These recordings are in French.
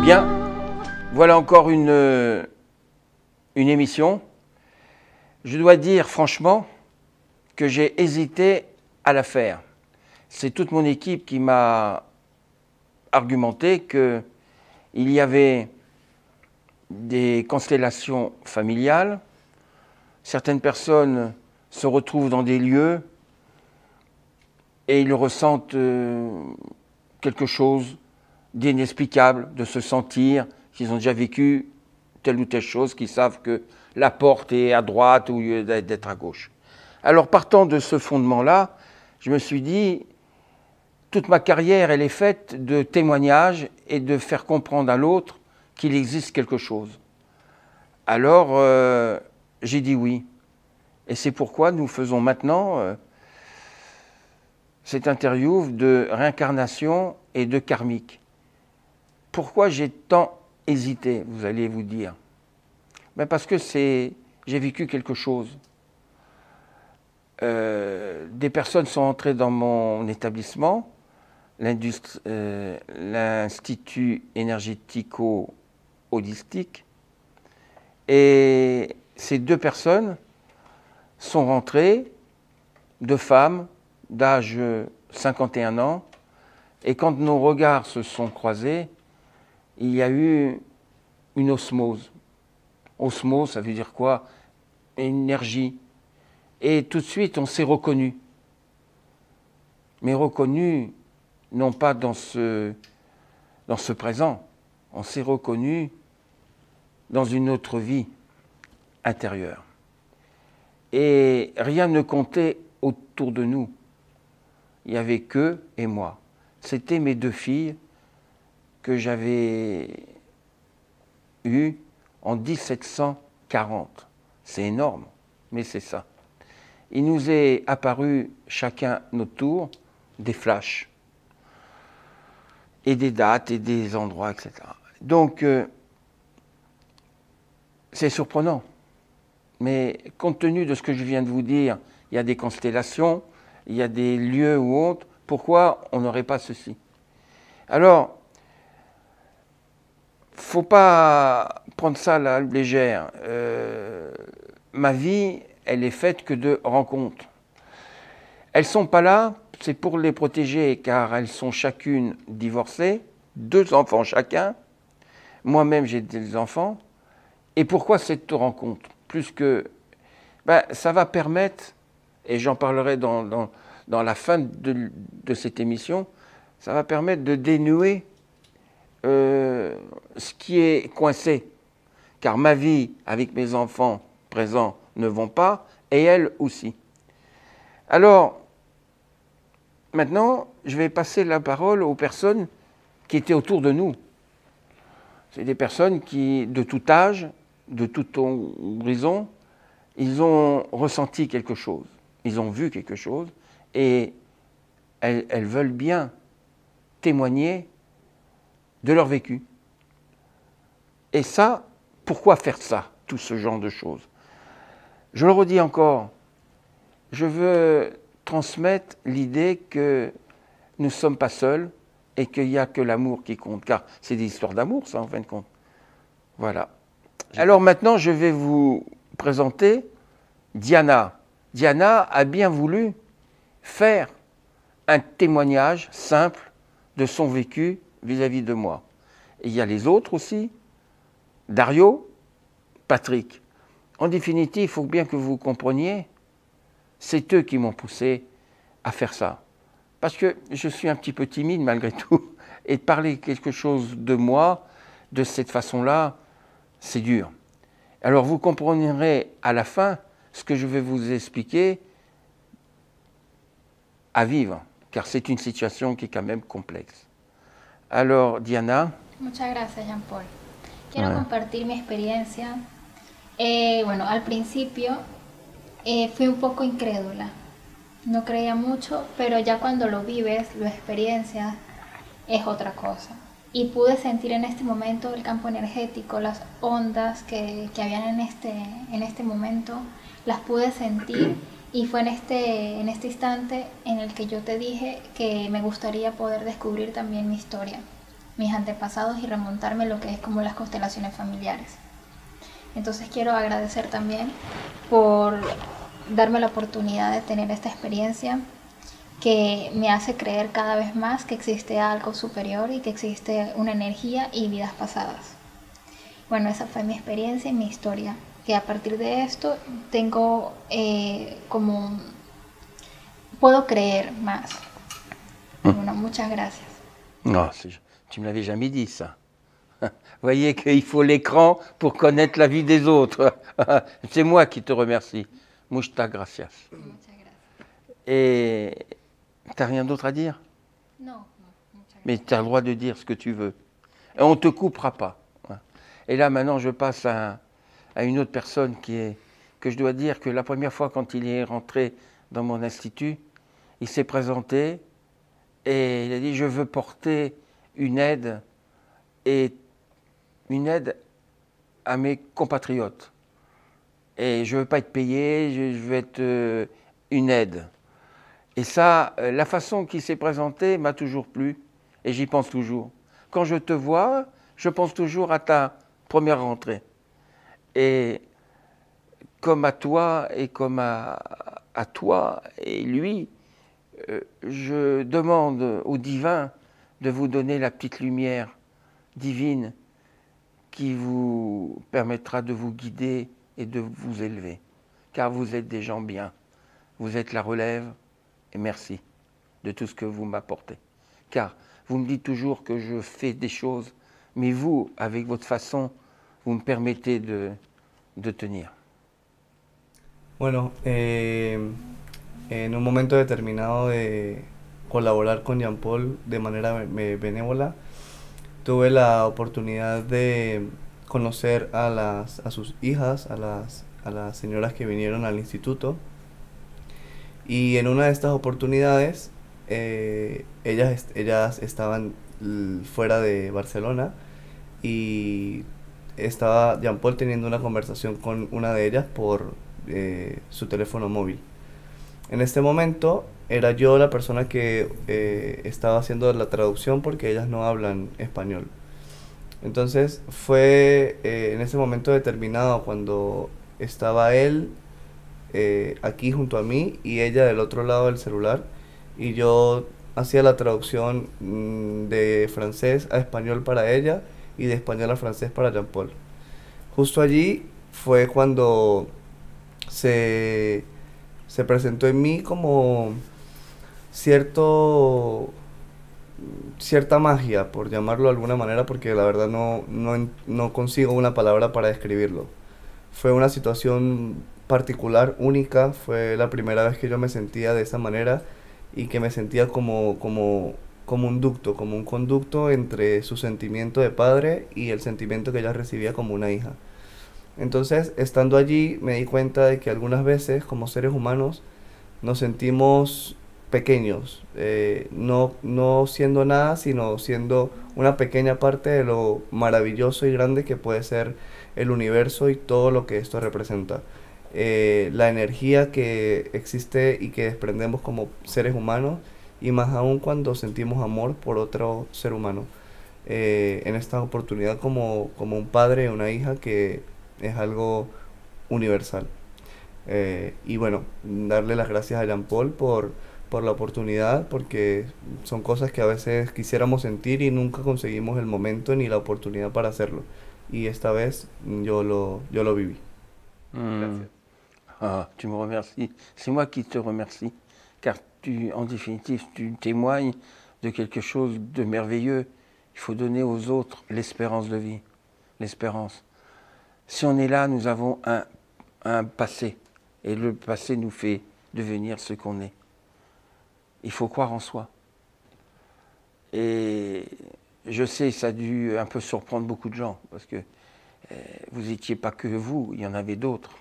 Bien, voilà encore une émission. Je dois dire franchement que j'ai hésité à la faire. C'est toute mon équipe qui m'a argumenté qu'il y avait des constellations familiales. Certaines personnes se retrouvent dans des lieux et ils ressentent quelque chose d'inexplicable, de se sentir qu'ils ont déjà vécu telle ou telle chose, qu'ils savent que la porte est à droite au lieu d'être à gauche. Alors partant de ce fondement-là, je me suis dit, toute ma carrière, elle est faite de témoignages et de faire comprendre à l'autre qu'il existe quelque chose. Alors, j'ai dit oui. Et c'est pourquoi nous faisons maintenant cette interview de réincarnation et de karmique. Pourquoi j'ai tant hésité, vous allez vous dire? Ben parce que j'ai vécu quelque chose. Des personnes sont entrées dans mon établissement, l'Institut énergético-holistique, et ces deux personnes sont rentrées, deux femmes d'âge 51 ans, et quand nos regards se sont croisés, il y a eu une osmose. Osmose, ça veut dire quoi? Une énergie. Et tout de suite, on s'est reconnus. Mais reconnus, non pas dans ce présent, on s'est reconnus dans une autre vie intérieure. Et rien ne comptait autour de nous. Il n'y avait qu'eux et moi. C'était mes deux filles que j'avais eues en 1740. C'est énorme, mais c'est ça. Il nous est apparu chacun notre tour des flashs et des dates et des endroits, etc. Donc, c'est surprenant. Mais compte tenu de ce que je viens de vous dire, il y a des constellations, il y a des lieux ou autres, pourquoi on n'aurait pas ceci? Alors, faut pas prendre ça à la légère. Ma vie, elle est faite que de rencontres. Elles sont pas là, c'est pour les protéger, car elles sont chacune divorcées, 2 enfants chacun. Moi-même, j'ai des enfants. Et pourquoi cette rencontre? Plus que, ça va permettre, et j'en parlerai dans la fin de cette émission, ça va permettre de dénouer ce qui est coincé. Car ma vie avec mes enfants présents ne vont pas, et elles aussi. Alors, maintenant, je vais passer la parole aux personnes qui étaient autour de nous. C'est des personnes qui, de tout âge, de toute horizon, ils ont ressenti quelque chose, ils ont vu quelque chose, et elles veulent bien témoigner de leur vécu. Et ça, pourquoi faire ça, tout ce genre de choses? Je le redis encore, je veux transmettre l'idée que nous ne sommes pas seuls et qu'il n'y a que l'amour qui compte, car c'est des histoires d'amour, ça, en fin de compte. Voilà. Alors maintenant, je vais vous présenter Diana. Diana a bien voulu faire un témoignage simple de son vécu vis-à-vis de moi. Et il y a les autres aussi, Dario, Patrick. En définitive, il faut bien que vous compreniez, c'est eux qui m'ont poussé à faire ça. Parce que je suis un petit peu timide malgré tout, et de parler quelque chose de moi, de cette façon-là, c'est dur. Alors vous comprendrez à la fin ce que je vais vous expliquer à vivre, car c'est une situation qui est quand même complexe. Alors Diana. Muchas gracias, Jean-Paul. Quiero compartir mi experiencia. Bueno, al principio fui un poco incrédula. No creía mucho, pero ya cuando lo vives, lo experiencias, es otra cosa. Y pude sentir en este momento el campo energético, las ondas que habían en este momento, las pude sentir, y fue en este instante en el que yo te dije que me gustaría poder descubrir también mi historia. mis antepasados y remontarme lo que es como las constelaciones familiares. Entonces quiero agradecer también por darme la oportunidad de tener esta experiencia que me hace creer cada vez más que existe algo superior y que existe una energía y vidas pasadas. Bueno, esa fue mi experiencia y mi historia, que a partir de esto tengo puedo creer más. Bueno, muchas gracias. Non, tu me l'avais jamais dit ça. Vous voyez qu'il faut l'écran pour connaître la vie des autres. C'est moi qui te remercie. Muchas gracias. Muchas gracias. Et t'as rien d'autre à dire? No, muchas gracias. Mais tu as le droit de dire ce que tu veux. Et on ne te coupera pas. Et là, maintenant, je passe à une autre personne que je dois dire que la première fois, quand il est rentré dans mon institut, il s'est présenté et il a dit « Je veux porter une aide à mes compatriotes. Et je ne veux pas être payé, je veux être une aide. » Et ça, la façon qu'il s'est présenté m'a toujours plu et j'y pense toujours. Quand je te vois, je pense toujours à ta première rentrée. Et comme à toi et comme à toi et lui, je demande au divin de vous donner la petite lumière divine qui vous permettra de vous guider et de vous élever. Car vous êtes des gens bien, vous êtes la relève et merci de tout ce que vous m'apportez. Car vous me dites toujours que je fais des choses, mais vous, avec votre façon, vous me permettez de tenir. Bueno, en un momento determinado de colaborar con Jean Paul de manera benévola, tuve la oportunidad de conocer a sus hijas, a las señoras que vinieron al instituto, y en una de estas oportunidades ellas estaban fuera de Barcelona y estaba Jean Paul teniendo una conversación con una de ellas por su teléfono móvil. En este momento era yo la persona que estaba haciendo la traducción porque ellas no hablan español. Entonces fue en ese momento determinado cuando estaba él aquí junto a mí y ella del otro lado del celular, y yo hacía la traducción de francés a español para ella y de español a francés para Jean Paul. Justo allí fue cuando se presentó en mí como cierta magia, por llamarlo de alguna manera, porque la verdad no consigo una palabra para describirlo. Fue una situación particular, única, fue la primera vez que yo me sentía de esa manera y que me sentía como un ducto, como un conducto entre su sentimiento de padre y el sentimiento que ella recibía como una hija. Entonces, estando allí, me di cuenta de que algunas veces, como seres humanos, nos sentimos pequeños, no siendo nada, sino siendo una pequeña parte de lo maravilloso y grande que puede ser el universo y todo lo que esto representa. La energía que existe y que desprendemos como seres humanos, y más aún cuando sentimos amor por otro ser humano. En esta oportunidad como un padre y una hija, que es algo universal. Y bueno, darle las gracias a Jean Paul por la oportunidad, porque son cosas que a veces quisiéramos sentir y nunca conseguimos el momento ni la oportunidad para hacerlo. Y esta vez yo lo viví. Gracias. Ah, tu me remercies. C'est moi qui te remercie, car en définitive, tu témoignes de quelque chose de merveilleux. Il faut donner aux autres l'espérance de vie, l'espérance. Si on est là, nous avons un passé, et le passé nous fait devenir ce qu'on est. Il faut croire en soi. Et je sais, ça a dû un peu surprendre beaucoup de gens, parce que vous n'étiez pas que vous, il y en avait d'autres.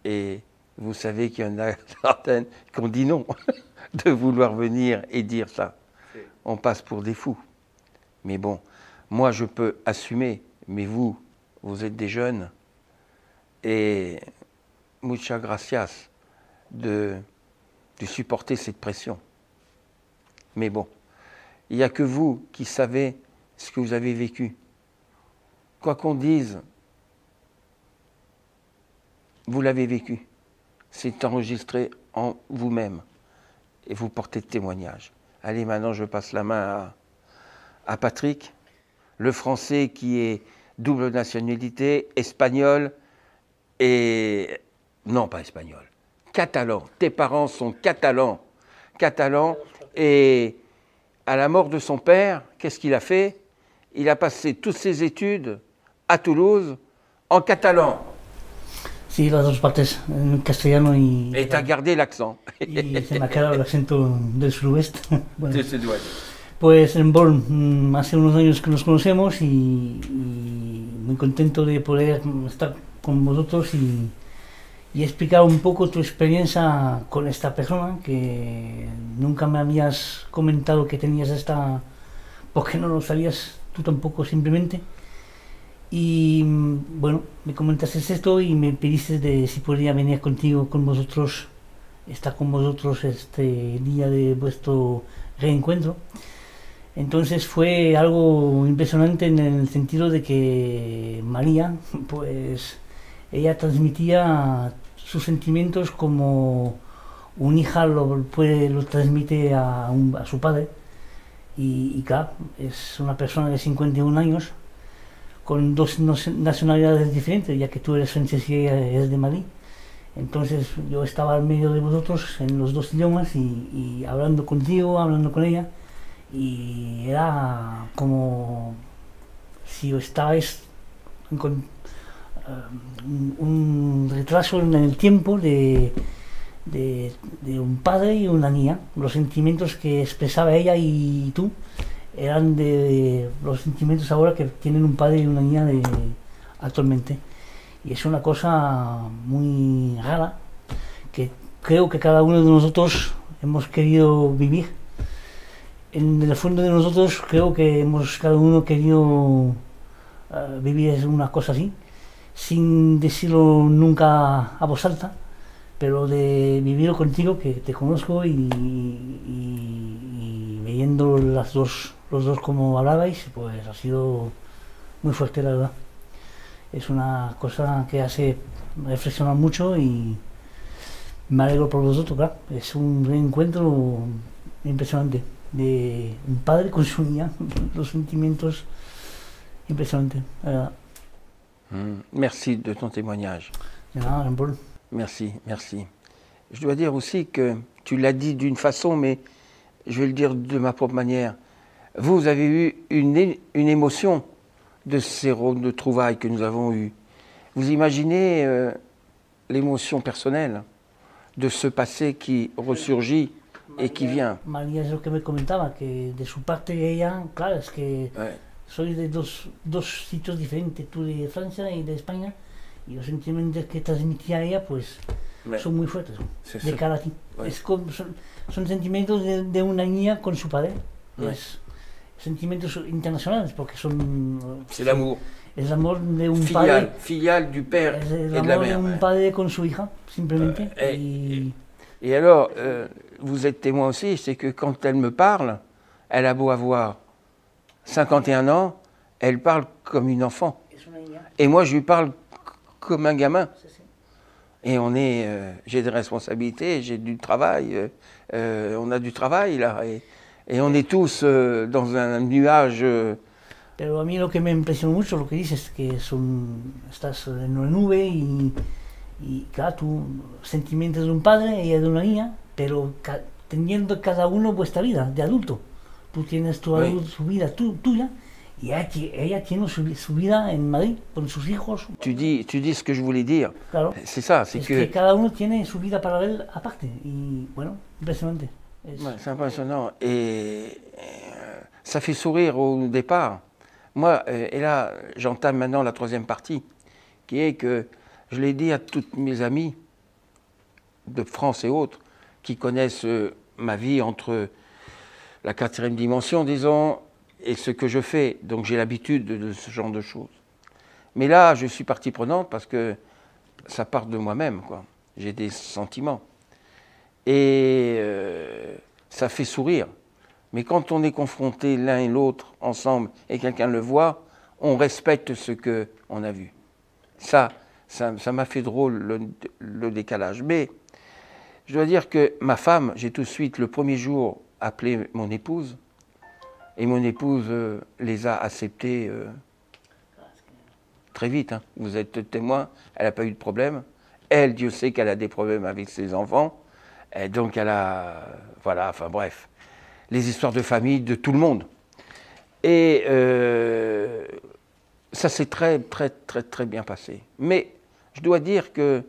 Et vous savez qu'il y en a certaines qui ont dit non de vouloir venir et dire ça. On passe pour des fous. Mais bon, moi je peux assumer, mais vous êtes des jeunes. Et muchas gracias de supporter cette pression. Mais bon, il n'y a que vous qui savez ce que vous avez vécu. Quoi qu'on dise, vous l'avez vécu. C'est enregistré en vous-même et vous portez témoignage. Allez, maintenant je passe la main à Patrick, le français qui est double nationalité, espagnol et... non, pas espagnol, catalan. Tes parents sont catalans. Et à la mort de son père, qu'est-ce qu'il a fait? Il a passé toutes ses études à Toulouse en catalan. Sí, las dos partes, en castellano y... Et tu as gardé l'accent. Y se me ha quedado el acento del suroeste. Bueno, De Sud-Ouest. pues en Bonn, hace unos años que nos conocemos y muy contento de poder estar con vosotros y explicar un poco tu experiencia con esta persona que nunca me habías comentado que tenías esta... porque no lo sabías tú tampoco simplemente. Y bueno, me comentaste esto y me pediste de si podría venir contigo, con vosotros, estar con vosotros este día de vuestro reencuentro. Entonces fue algo impresionante en el sentido de que María, pues ella transmitía sus sentimientos como un hija lo transmite a su padre. Y claro, es una persona de 51 años con dos nacionalidades diferentes, ya que tú eres francés y ella es de Madrid. Entonces yo estaba al medio de vosotros en los dos idiomas y hablando contigo, hablando con ella, y era como si estabais con un retraso en el tiempo de un padre y una niña. Los sentimientos que expresaba ella y tú eran de los sentimientos ahora que tienen un padre y una niña actualmente. Y es una cosa muy rara que creo que cada uno de nosotros hemos querido vivir. En el fondo de nosotros creo que hemos cada uno querido vivir una cosa así, sin decirlo nunca a voz alta, pero de vivirlo contigo, que te conozco y leyendo los dos como hablabais, pues ha sido muy fuerte, la verdad. Es una cosa que hace reflexionar mucho y me alegro por vosotros, claro. Es un reencuentro impresionante de un padre con su niña, los sentimientos impresionantes, la verdad. Merci de ton témoignage. De nada, Jean-Paul. Merci, merci. Je dois dire aussi que tu l'as dit d'une façon, mais je vais le dire de ma propre manière. Vous avez eu une émotion de ces retrouvailles que nous avons eues. Vous imaginez l'émotion personnelle de ce passé qui ressurgit et qui vient. María es lo que me comentaba, que de su parte ella, claro, es que sois de dos sitios diferentes, tú de Francia y de España, y los sentimientos que transmitía ella, pues son muy fuertes, de cara a ti. Es como, son sentimientos de una niña con su padre. Es sentimientos internacionales, porque son... C'est l'amour. Es el amor de un filial, padre. Filial du père es et el de la amor de mère. un padre con su hija, simplemente. Et alors, vous êtes témoin aussi, c'est que quand elle me parle, elle a beau avoir 51 ans, elle parle comme une enfant. Et moi, je lui parle comme un gamin. Et on est, j'ai des responsabilités, j'ai du travail, on a du travail là, et on est tous dans un nuage. Pero a mí lo que me impresionó mucho, lo que dices, que estás en una nube y claro, tú sentimientos de un padre, ella de una niña, pero teniendo cada uno vuestra vida de adulto. Tú tienes tu vida tuya y ella tiene su vida en Madrid con sus hijos. Tu dis ce que je voulais dire. Claro. C'est ça, c'est que cada uno tiene su vida paralela aparte y bueno, impresionante. C'est impressionnant et ça fait sourire au départ. Moi, et là, j'entame maintenant la troisième partie, qui est que je l'ai dit à toutes mes amies de France et autres qui connaissent ma vie entre la quatrième dimension, disons, et ce que je fais. Donc j'ai l'habitude de ce genre de choses. Mais là, je suis partie prenante parce que ça part de moi-même, quoi. J'ai des sentiments. Et ça fait sourire. Mais quand on est confronté l'un et l'autre ensemble et quelqu'un le voit, on respecte ce qu'on a vu. Ça m'a fait drôle, le décalage. Mais je dois dire que ma femme, j'ai tout de suite, le premier jour, appelé mon épouse. Et mon épouse les a acceptés très vite. Hein. Vous êtes témoin, elle n'a pas eu de problème. Elle, Dieu sait qu'elle a des problèmes avec ses enfants. Et donc elle a... Voilà, enfin bref. Les histoires de famille de tout le monde. Et ça s'est très, très, très, très bien passé. Mais je dois dire que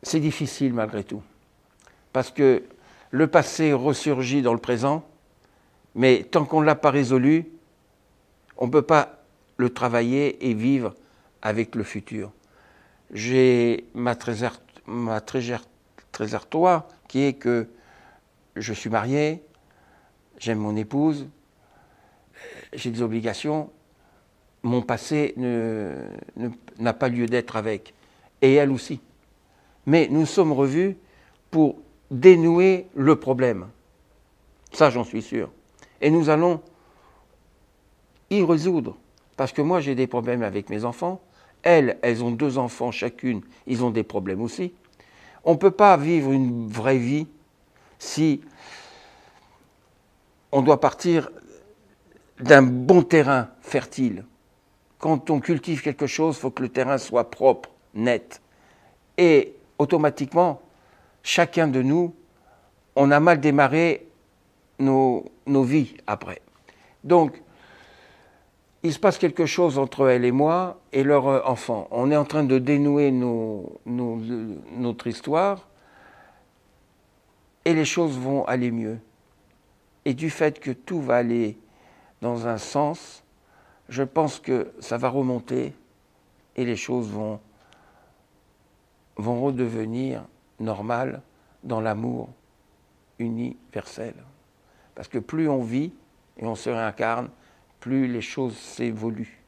c'est difficile malgré tout. Parce que le passé ressurgit dans le présent, mais tant qu'on ne l'a pas résolu, on ne peut pas le travailler et vivre avec le futur. J'ai ma trésoritoire qui est que je suis marié, j'aime mon épouse, j'ai des obligations, mon passé n'a pas lieu d'être avec, et elle aussi. Mais nous sommes revus pour dénouer le problème. Ça, j'en suis sûr. Et nous allons y résoudre. Parce que moi, j'ai des problèmes avec mes enfants. Elles ont 2 enfants chacune. Ils ont des problèmes aussi. On ne peut pas vivre une vraie vie si on doit partir d'un bon terrain fertile. Quand on cultive quelque chose, il faut que le terrain soit propre, net. Et automatiquement, chacun de nous, on a mal démarré nos vies après. Donc, il se passe quelque chose entre elle et moi et leur enfant. On est en train de dénouer notre histoire et les choses vont aller mieux. Et du fait que tout va aller dans un sens, je pense que ça va remonter et les choses vont redevenir normales dans l'amour universel. Parce que plus on vit et on se réincarne, plus les choses s'évoluent.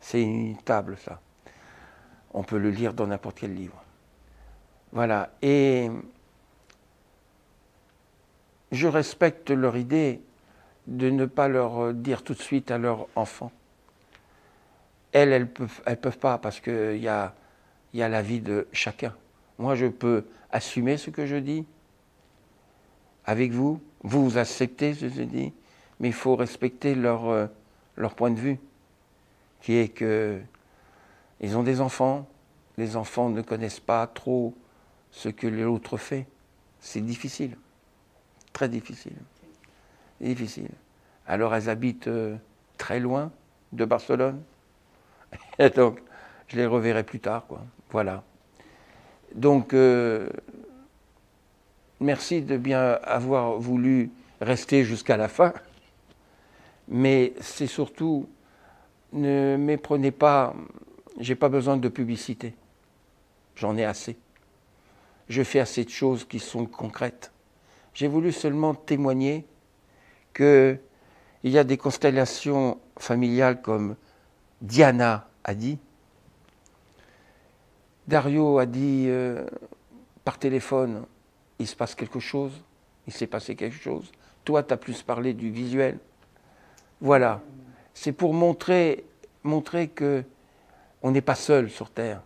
C'est inéluctable, ça. On peut le lire dans n'importe quel livre. Voilà. Et je respecte leur idée de ne pas leur dire tout de suite à leurs enfants. Elles peuvent pas parce qu'il y a la vie de chacun. Moi, je peux assumer ce que je dis avec vous. Vous acceptez ce que je dis. Mais il faut respecter leur point de vue, qui est qu'ils ont des enfants. Les enfants ne connaissent pas trop ce que l'autre fait. C'est difficile, très difficile. Difficile. Alors elles habitent très loin de Barcelone. Et donc, je les reverrai plus tard, quoi. Voilà. Donc, merci de bien avoir voulu rester jusqu'à la fin. Mais c'est surtout, ne méprenez pas, j'ai pas besoin de publicité. J'en ai assez. Je fais assez de choses qui sont concrètes. J'ai voulu seulement témoigner qu'il y a des constellations familiales comme Diana a dit. Dario a dit par téléphone, il se passe quelque chose, il s'est passé quelque chose. Toi, tu as plus parlé du visuel. Voilà, c'est pour montrer que on n'est pas seul sur Terre.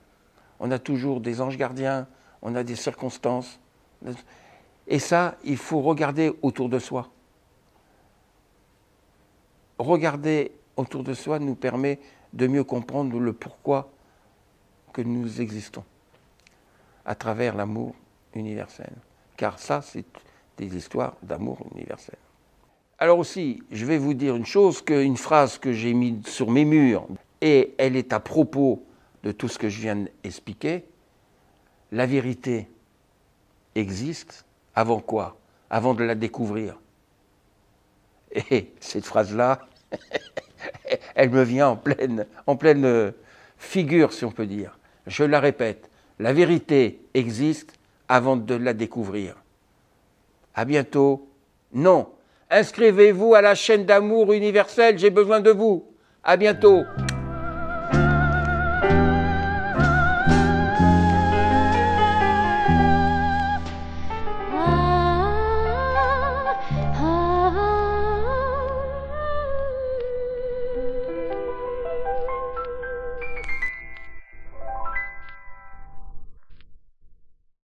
On a toujours des anges gardiens, on a des circonstances. Et ça, il faut regarder autour de soi. Regarder autour de soi nous permet de mieux comprendre le pourquoi que nous existons à travers l'amour universel. Car ça, c'est des histoires d'amour universel. Alors aussi, je vais vous dire une phrase que j'ai mise sur mes murs, et elle est à propos de tout ce que je viens d'expliquer. La vérité existe avant quoi? Avant de la découvrir. Et cette phrase-là, elle me vient en pleine figure, si on peut dire. Je la répète, la vérité existe avant de la découvrir. À bientôt. Non. Inscrivez-vous à la chaîne d'amour universel, j'ai besoin de vous. À bientôt.